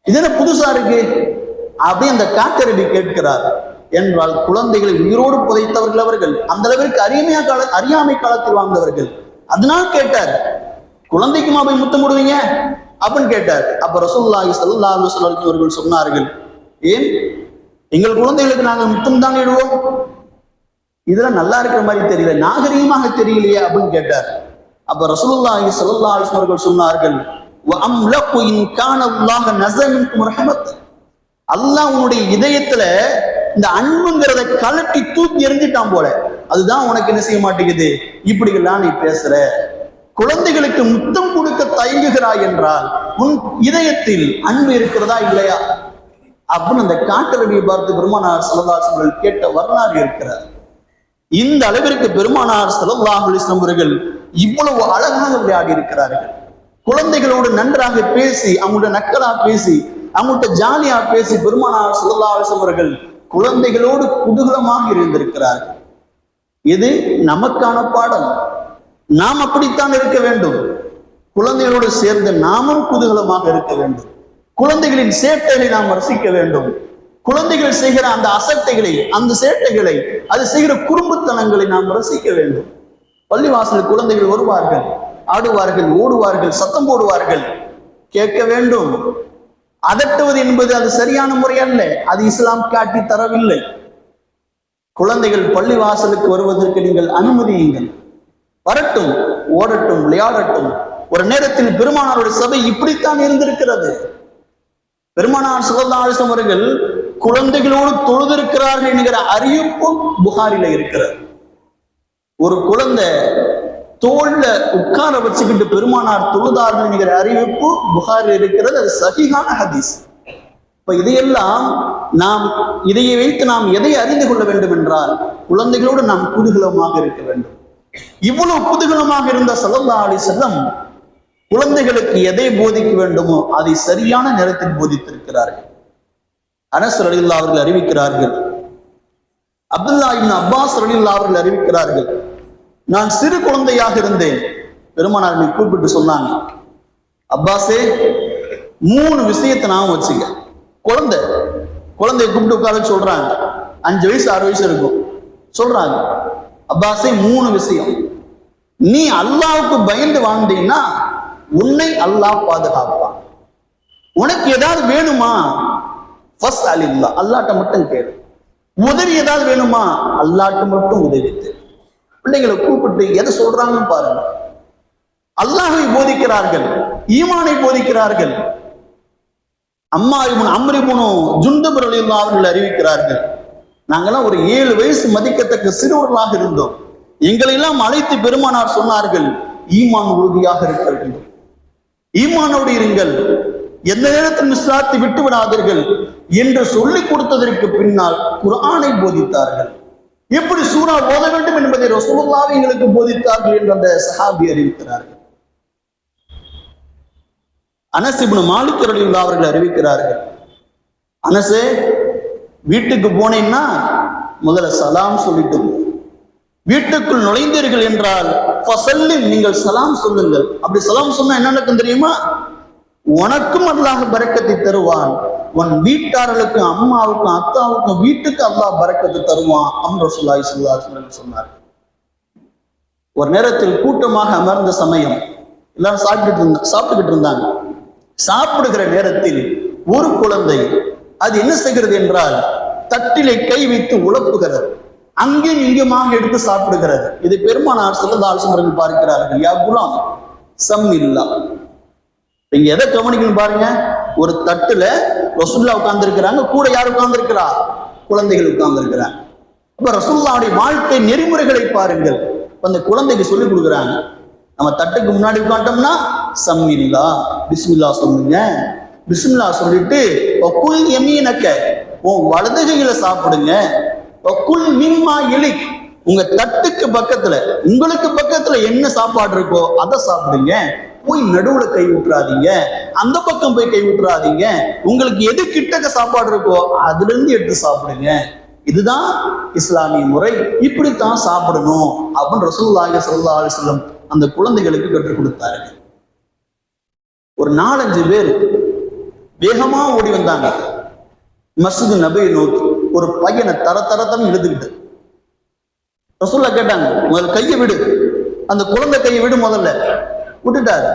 இது என்ன புதுசா இருக்கு அப்படி அந்த காட்டரபி கேட்கிறார். என்றால் குழந்தைகளை உயிரோடு புதைத்தவர்கள் அவர்கள், அந்த அளவிற்கு அறியாமை காலத்தில் வாழ்ந்தவர்கள். அதனால் கேட்டார், குழந்தைக்குமா போய் முத்தம் கொடுவீங்க அப்படின்னு கேட்டார். அப்ப ரசூலுல்லாஹி ஸல்லல்லாஹு அலைஹி வஸல்லம் அவர்கள் சொன்னார்கள், ஏன் எங்கள் குழந்தைகளுக்கு நாங்கள் முத்தம் தான் இடுவோம், இதெல்லாம் நல்லா இருக்கிற மாதிரி தெரியல, நாகரீகமாக தெரியலையே அப்படின்னு கேட்டார். அப்ப ரசூலுல்லாஹி ஸல்லல்லாஹு அலைஹி வஸல்லம் அவர்கள் சொன்னார்கள், வஅம்லகு இன் கான அல்லாஹ் நஸஅ மின்கும் ரஹ்மத், அல்லாஹ் உன்னுடைய இதயத்துல இந்த அன்புங்கிறத கலட்டி தூக்கி எறிஞ்சிட்டான் போல, அதுதான் உனக்கு என்ன செய்ய மாட்டேங்குது, இப்படியெல்லாம் நீ பேசுற. குழந்தைகளுக்கு முத்தம் கொடுக்க தயங்குகிறாய் என்றால் உன் இதயத்தில் அன்பு இருக்கிறதா இல்லையா அப்படின்னு அந்த காட்டரபியை பார்த்து பெருமானார் ஸல்லல்லாஹு அலைஹி வஸல்லம் கேட்ட வரலாறு இருக்கிறார். இந்த அளவிற்கு பெருமானார் ஸல்லல்லாஹு அலைஹி வஸல்லம் அவர்கள் இவ்வளவு அழகாக விளையாடி இருக்கிறார்கள். குழந்தைகளோடு நன்றாக பேசி, அவங்களோட நக்கலா பேசி, அவங்கள்ட்ட ஜாலியா பேசி பெருமானார் ஸல்லல்லாஹு அலைஹி வஸல்லம் அவர்கள் குழந்தைகளோடு குதூகலமாக இருந்திருக்கிறார்கள். இது நமக்கான பாடம். நாம் அப்படித்தான் இருக்க வேண்டும். குழந்தைகளோடு சேர்ந்து நாமும் குதூகலமாக இருக்க வேண்டும். குழந்தைகளின் சேட்டைகளை நாம் ரசிக்க வேண்டும். குழந்தைகள் செய்கிற அந்த அசட்டைகளை, அந்த சேட்டைகளை, அது செய்கிற குறும்புத்தனங்களை நாம் ரசிக்க வேண்டும். பள்ளிவாசல் குழந்தைகள் வருவார்கள், ஆடுவார்கள், ஓடுவார்கள், சத்தம் போடுவார்கள், கேட்க வேண்டும். அதட்டுவது என்பது அது சரியான முறை அல்ல, அது இஸ்லாம் காட்டி தரவில்லை. குழந்தைகள் பள்ளிவாசலுக்கு வருவதற்கு நீங்கள் அனுமதியுங்கள், வரட்டும், ஓடட்டும், விளையாடட்டும். ஒரு நேரத்தில் பெருமானாருடைய சபை இப்படித்தான் இருந்திருக்கிறது. பெருமானார் ஸல்லல்லாஹு அலைஹி வஸல்லம் அவர்கள் குழந்தைகளோடு தொழுதிருக்கிறார்கள் என்கிற அறிவிப்பும் புகாரில இருக்கிறது. ஒரு குழந்தை தோல்ல உட்கார வச்சுக்கிட்டு பெருமானார் தொழுதார்கள் என்கிற அறிவிப்பு புகாரில் இருக்கிறது. அது சஹீஹான ஹதீஸ். இப்ப இதையெல்லாம் இதையை வைத்து நாம் எதை அறிந்து கொள்ள வேண்டும் என்றால், குழந்தைகளோடு நாம் குதூகலமாக இருக்க வேண்டும். இவ்வளவு குதூகலமாக இருந்த ஸல்லல்லாஹு அலைஹி வஸல்லம் குழந்தைகளுக்கு எதை போதிக்க வேண்டுமோ அதை சரியான நேரத்தில் போதித்திருக்கிறார்கள். அனஸ் ரலியல்லாஹு அவர்கள் அறிவிக்கிறார்கள், அப்துல்லா இப்னு அப்பாஸ் ரலியல்லாஹு அவர்கள் அறிவிக்கிறார்கள், நான் சிறு குழந்தையாக இருந்தேன். பெருமானார் கூப்பிட்டு சொன்னாங்க, அப்பாஸே 3 விஷயத்தை நான் வச்சுக்க. குழந்தைய கூப்பிட்டு உட்கார சொல்றாங்க. 5 வயசு 6 வயசு இருக்கும். சொல்றாங்க, அப்பாஸே 3 விஷயம். நீ அல்லாஹ்வுக்கு பயந்து வாழ்ந்தீங்கன்னா உன்னை அல்லாஹ் பாதுகாப்பான். உனக்கு ஏதாவது வேணுமா, ஃபஸ்ட் அலில்லா, அல்லாஹ்ட்ட மட்டும் கேளு. உதவி ஏதாவது வேணுமா, அல்லாஹ்ட்ட மட்டும் உதவி தேடு. பிள்ளைங்களை கூப்பிட்டு எதை சொல்றாங்கன்னு பாருங்க. அல்லாஹ்வை போதிக்கிறார்கள், ஈமானை போதிக்கிறார்கள். அம்ர் இப்னு ஜுண்டப் ரலியல்லாஹு அவர்கள் அறிவிக்கிறார்கள், நாங்கெல்லாம் ஒரு 7 வயசு மதிக்கத்தக்க சிறுவர்களாக இருந்தோம். எங்களை எல்லாம் அழைத்து பெருமானார் சொன்னார்கள், ஈமான் உறுதியாக இருக்க வேண்டும், ஈமானோடு இருங்கள், எந்த நேரத்தில் இஸ்லாத்தை விட்டு விடாதீர்கள் என்று சொல்லிக் கொடுத்ததற்கு பின்னால் குர்ஆனை போதித்தார்கள். எப்படி சூரா ஓத வேண்டும் என்பதை ரசூலுல்லாஹ் எங்களுக்கு போதித்தார்கள் என்று அந்த சஹாபி அறிவிக்கிறார்கள். அனஸ் இப்னு மாலிக் ரலியல்லாஹு அவர்கள் அறிவிக்கிறார்கள், அனஸே, வீட்டுக்கு போனீங்கன்னா முதல்ல சலாம் சொல்லிட்டு போ. வீட்டுக்குள் நுழைந்தீர்கள் என்றால் ஃபஸல்லிம், நீங்கள் சலாம் சொல்லுங்கள். அப்படி சலாம் சொன்னா என்ன நடக்கும் தெரியுமா? உனக்கும் அல்லாஹ் பரக்கத்தை தருவான், உன் வீட்டார்களுக்கும் அம்மாவுக்கும் அத்தாவுக்கும் வீட்டுக்கு அல்லாஹ் பரக்கத்தை தருவான் அப்படின்னு ரசூலுல்லாஹி ஸல்லல்லாஹு அலைஹி வஸல்லம் சொன்னார். ஒரு நேரத்தில் கூட்டமாக அமர்ந்த சமயம் எல்லாரும் சாப்பிட்டுக்கிட்டு இருந்தாங்க. சாப்பிடுகிற நேரத்தில் ஒரு குழந்தை அது என்ன செய்கிறது என்றால் தட்டிலே கை வைத்து உழப்புகிறது, அங்கேயும் இங்குமாக எடுத்து சாப்பிடுகிறது. இது பெருமானார் ஸல்லல்லாஹு அலைஹி வஸல்லம் பார்க்கிறார்கள், யா குலாம் சம்மில்லா. இங்க எதை கவனிக்கணும் பாருங்க. ஒரு தட்டுல ரசூலுல்லாஹ் உட்கார்ந்து இருக்கிறாங்க, கூட யார் உட்கார்ந்து இருக்கிறா? குழந்தைகள் உட்கார்ந்து இருக்கிறாங்க. அப்ப ரசூலுல்லாஹ்வுடைய வாழ்க்கை நெறிமுறைகளை பாருங்கள். அந்த குழந்தைக்கு சொல்லி கொடுக்குறாங்க, நம்ம தட்டுக்கு முன்னாடி உட்காந்தோம்னா சம்மில்லா, பிஸ்மில்லா சொல்லுங்க. பிஸ்மில்லா சொல்லிட்டு வக்குல் யமீனக்க, உன் வலதுகையில சாப்பிடுங்க. வக்குல் மிம்மா இலிக், உங்க தட்டுக்கு பக்கத்துல உங்களுக்கு பக்கத்துல என்ன சாப்பாடு இருக்கோ அதை சாப்பிடுங்க. போய் நடுவுல கை விட்டுறாதீங்க, அந்த பக்கம் போய் கை விட்டுறாதீங்க. உங்களுக்கு எது கிட்டக்க சாப்பாடு இருக்கோ அதுல இருந்து எடுத்து சாப்பிடுங்க. இதுதான் இஸ்லாமிய முறை, இப்படித்தான் சாப்பிடணும் அப்படின்னு ரசூலுல்லாஹி ஸல்லல்லாஹு அலைஹி வஸல்லம் அந்த குழந்தைகளுக்கு கற்றுக் கொடுத்தார்கள். ஒரு 4-5 பேர் வேகமா ஓடி வந்தாங்க மஸ்ஜித் நபியை நோக்கி. ஒரு பையனை தரத்தரத்தன்னு இழுத்துக்கிட்டு ரசூலுல்லாஹ் கேட்டாங்க, முதல்ல கையை விடு, அந்த குழந்தை கையை விடு. முதல்ல விட்டுட்டாரு.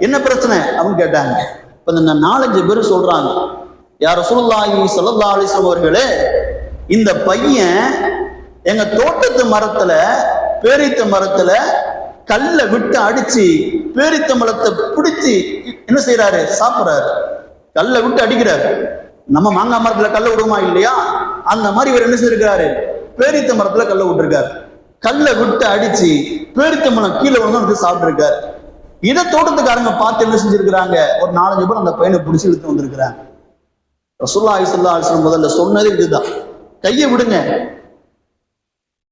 என்ன பிரச்சனை அப்படின்னு கேட்டாங்க. இப்ப இந்த 4-5 பேர் சொல்றாங்க, யா ரசூலுல்லாஹி ஸல்லல்லாஹு அலைஹி வஸல்லம் அவர்களே, இந்த பையன் எங்க தோட்டத்து மரத்துல, பேரித்த மரத்துல கல்லை விட்டு அடிச்சு பேரித்த மரத்தை பிடிச்சி என்ன செய்யறாரு? சாப்பிடுறாரு. கல்லை விட்டு அடிக்கிறாரு. நம்ம மாங்காய் மரத்துல கல்லை விடுமா இல்லையா? அந்த மாதிரி இவர் என்ன செய்யிருக்காரு? பேரித்த மரத்துல கல்லை விட்டுருக்காரு. கல்லை விட்டு அடிச்சு பேரித்த மரம் கீழே வந்து சாப்பிட்டு இருக்காரு. இதை தோட்டத்துக்காரங்க பார்த்து என்ன செஞ்சிருக்கிறாங்க? ஒரு 4-5 பேர் அந்த பையனை பிடிச்சி இழுத்து வந்திருக்கிறாங்க. ரசூலுல்லாஹி ஸல்லல்லாஹு அலைஹி வஸல்லம் முதல்ல சொன்னது இதுதான், கையை விடுங்க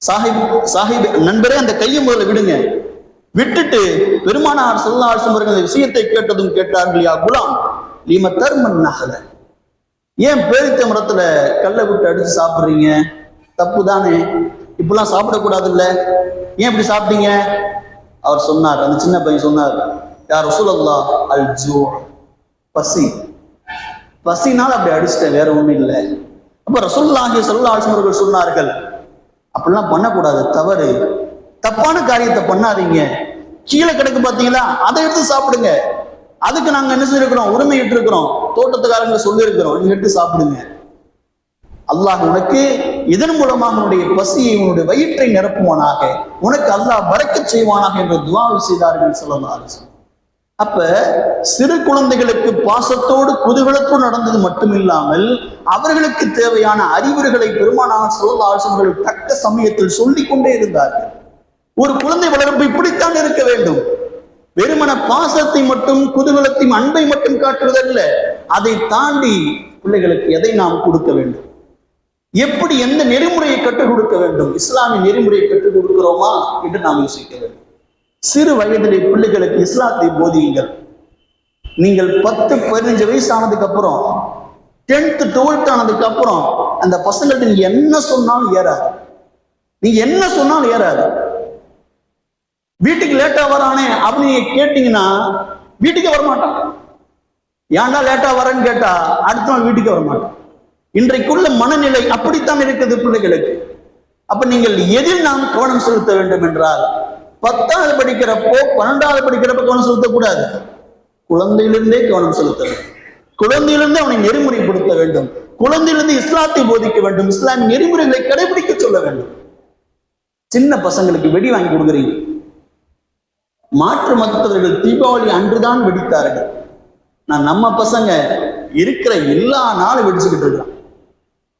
சாஹிப் நண்பரே, அந்த கையை முதல்ல விடுங்க. விட்டுட்டு பெருமானார் ஸல்லல்லாஹு அலைஹி வஸல்லம் அவர்கள் விஷயத்தை கேட்டதும் கேட்டார்கள், யா குலாம் லிம தர்மன் நஹல, ஏன் பேரித்த மரத்துல கல்லை விட்டு அடிச்சு சாப்பிடுறீங்க? தப்பு தானே, இப்பெல்லாம் சாப்பிடக்கூடாது இல்ல, ஏன் இப்படி சாப்பிட்டீங்க? அவர் சொன்னார், அந்த சின்ன பையன் சொன்னார், யா ரசூலல்லாஹ் அல் ஜூ, பசி, பசினால அப்படி அடிச்சிட்டேன், வேற ஒண்ணும் இல்லை. அப்ப ரசூலுல்லாஹி ஸல்லல்லாஹு அலைஹி வஸல்லம் அவர்கள் சொன்னார்கள், அப்படிலாம் பண்ணக்கூடாது, தவறு, தப்பான காரியத்தை பண்ணாதீங்க. கீழே கிடக்கு பார்த்தீங்களா, அதை எடுத்து சாப்பிடுங்க. அதுக்கு நாங்க என்ன செய்யிருக்கிறோம்? உரிமை இட்டு இருக்கிறோம், தோட்டத்துக்காரங்க சொல்லி இருக்கிறோம், நீங்க எடுத்து சாப்பிடுங்க. அல்லாஹ் உனக்கு இதன் மூலமாக உன்னுடைய பசியை, உன்னுடைய வயிற்றை நிரப்புவானாக, உனக்கு அல்லாஹ் பரக்கத் செய்வானாக என்று துஆ செய்தார்கள் ஸல்லல்லாஹு அலைஹி வஸல்லம். அப்ப சிறு குழந்தைகளுக்கு பாசத்தோடு குதூகலத்தோடு நடந்தது மட்டுமில்லாமல் அவர்களுக்கு தேவையான அறிவுரைகளை பெருமானார் ஸல்லல்லாஹு அலைஹி வஸல்லம் தக்க சமயத்தில் சொல்லிக் கொண்டே இருந்தார்கள். ஒரு குழந்தை வளர்ப்பு இப்படித்தான் இருக்க வேண்டும். வெறுமன பாசத்தை மட்டும் குதூகலத்தையும் அன்பை மட்டும் காட்டுவதல்ல, அதை தாண்டி பிள்ளைகளுக்கு எதை நாம் கொடுக்க வேண்டும், எப்படி எந்த நெறிமுறையை கற்றுக் கொடுக்க வேண்டும், இஸ்லாமிய நெறிமுறையை கற்றுக் கொடுக்கிறோமா என்று நாம் யோசிக்க வேண்டும். சிறு வயதிலே பிள்ளைகளுக்கு இஸ்லாத்தை போதியுங்கள். நீங்கள் 10-15 வயசு ஆனதுக்கு அப்புறம் 10th 12th ஆனதுக்கு அப்புறம் அந்த பசங்கள்ட்ட நீங்க என்ன சொன்னாலும் ஏறாது. நீங்க என்ன சொன்னாலும் ஏறாது. வீட்டுக்கு லேட்டா வரானே அப்படின்னு நீங்க கேட்டீங்கன்னா வீட்டுக்கே வரமாட்டான். ஏன்டா லேட்டா வரேன்னு கேட்டா அடுத்த நாள் வீட்டுக்கே வரமாட்டான். இன்றைக்குள்ள மனநிலை அப்படித்தான் இருக்குது பிள்ளைகளுக்கு. அப்ப நீங்கள் எதில் நாம் கவனம் செலுத்த வேண்டும் என்றால் 10வது படிக்கிறப்போ 12வது படிக்கிறப்போ கவனம் செலுத்தக்கூடாது. குழந்தையிலிருந்தே கவனம் செலுத்த வேண்டும். குழந்தையிலிருந்து அவனை நெறிமுறைப்படுத்த வேண்டும். குழந்தையிலிருந்து இஸ்லாத்தை போதிக்க வேண்டும். இஸ்லாமிய நெறிமுறைகளை கடைபிடிக்க சொல்ல வேண்டும். சின்ன பசங்களுக்கு வெடி வாங்கி கொடுக்குறீங்க. மாற்று மதத்தவர்கள் தீபாவளி அன்றுதான் வெடித்தார்கள். நம்ம பசங்க இருக்கிற எல்லா நாளும் வெடிச்சுக்கிட்டு இருக்கிறான்.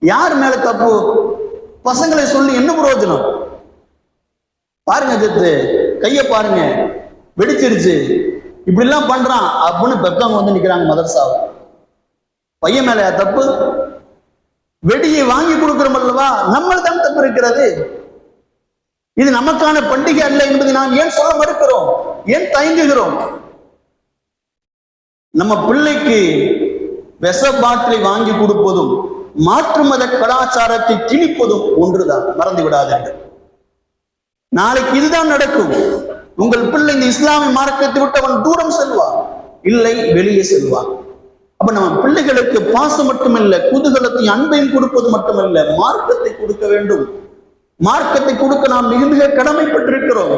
யார் மேல தப்பு? பசங்களை சொல்லி என்ன பிரயோஜனம்? பாருங்க ஜத்து, கைய பாருங்க, வெடிச்சிருச்சு, இப்படி எல்லாம் பண்றான் அப்படின்னு பெத்தவங்க வந்து நிக்கிறாங்க மதரசாவை. பையன் மேல தப்பு? வெடியை வாங்கி கொடுக்கிறோம் அல்லவா, நம்மள் தான் தப்பு இருக்கிறது. இது நமக்கான பண்டிகை அல்ல என்பதை நாம் ஏன் சொல்ல மறுக்கிறோம்? ஏன் தயங்குகிறோம்? நம்ம பிள்ளைக்கு விஷ பாட்டிலை வாங்கி கொடுப்பதும் மாற்று மத கலாச்சாரத்தை திணிப்பதும் ஒன்றுதான், மறந்து விடாதீர்கள். நாளைக்கு இதுதான் நடக்கும். உங்கள் பிள்ளை இந்த இஸ்லாமிய மார்க்கத்தை விட்டு அவன் தூரம் செல்வான், இல்லை வெளியே செல்வான். அப்ப நம்ம பிள்ளைகளுக்கு பாசம் மட்டுமல்ல, குதூகலத்தையும் அன்பையும் கொடுப்பது மட்டுமல்ல, மார்க்கத்தை கொடுக்க வேண்டும். மார்க்கத்தை கொடுக்க நாம் மிக மிக கடமைப்பட்டிருக்கிறோம்.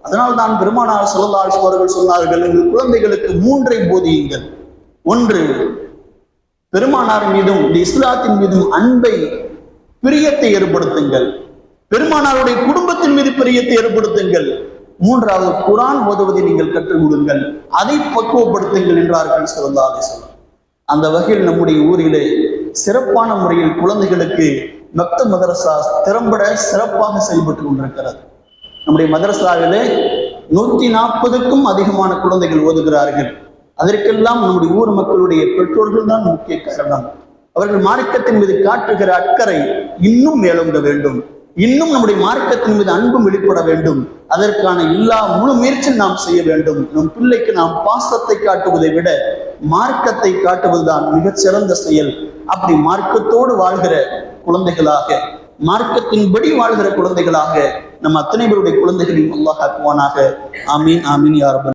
அதனால் தான் பெருமானார் ஸல்லல்லாஹு அலைஹி அவர்கள் சொன்னார்கள், உங்கள் குழந்தைகளுக்கு 3ஐ போதியுங்கள். 1, பெருமானார் மீதும் இந்த இஸ்லாத்தின் மீதும் அன்பை, பிரியத்தை ஏற்படுத்துங்கள். பெருமானாருடைய குடும்பத்தின் மீது பிரியத்தை ஏற்படுத்துங்கள். 3வது, குர்ஆன் ஓதுவதை நீங்கள் கற்றுக் கொடுங்கள், அதை பக்குவப்படுத்துங்கள் என்றார்கள் ஸல்லல்லாஹு அலைஹி வஸல்லம். அந்த வகையில் நம்முடைய ஊரிலே சிறப்பான முறையில் குழந்தைகளுக்கு மக்தப் மதரசா திறம்பட சிறப்பாக செயல்பட்டு கொண்டிருக்கிறது. நம்முடைய மதரசாவிலே 140க்கும் அதிகமான குழந்தைகள் ஓதுகிறார்கள். அதற்கெல்லாம் நம்முடைய ஊர் மக்களுடைய பெற்றோர்கள் தான் முக்கிய காரணம். அவர்கள் மார்க்கத்தின் மீது காட்டுகிற அக்கறை இன்னும் மேலோங்க வேண்டும். இன்னும் நம்முடைய மார்க்கத்தின் மீது அன்பும் வெளிப்பட வேண்டும். அதற்கான எல்லா முழு முயற்சியும் நாம் செய்ய வேண்டும். நம் பிள்ளைக்கு நாம் பாசத்தை காட்டுவதை விட மார்க்கத்தை காட்டுவதுதான் மிகச்சிறந்த செயல். அப்படி மார்க்கத்தோடு வாழ்கிற குழந்தைகளாக, மார்க்கத்தின்படி வாழ்கிற குழந்தைகளாக நம் அத்தனை பேருடைய குழந்தைகளையும் அல்லாஹ் ஆக்குவானாக. ஆமீன் ஆமீன் யா ரப்பல்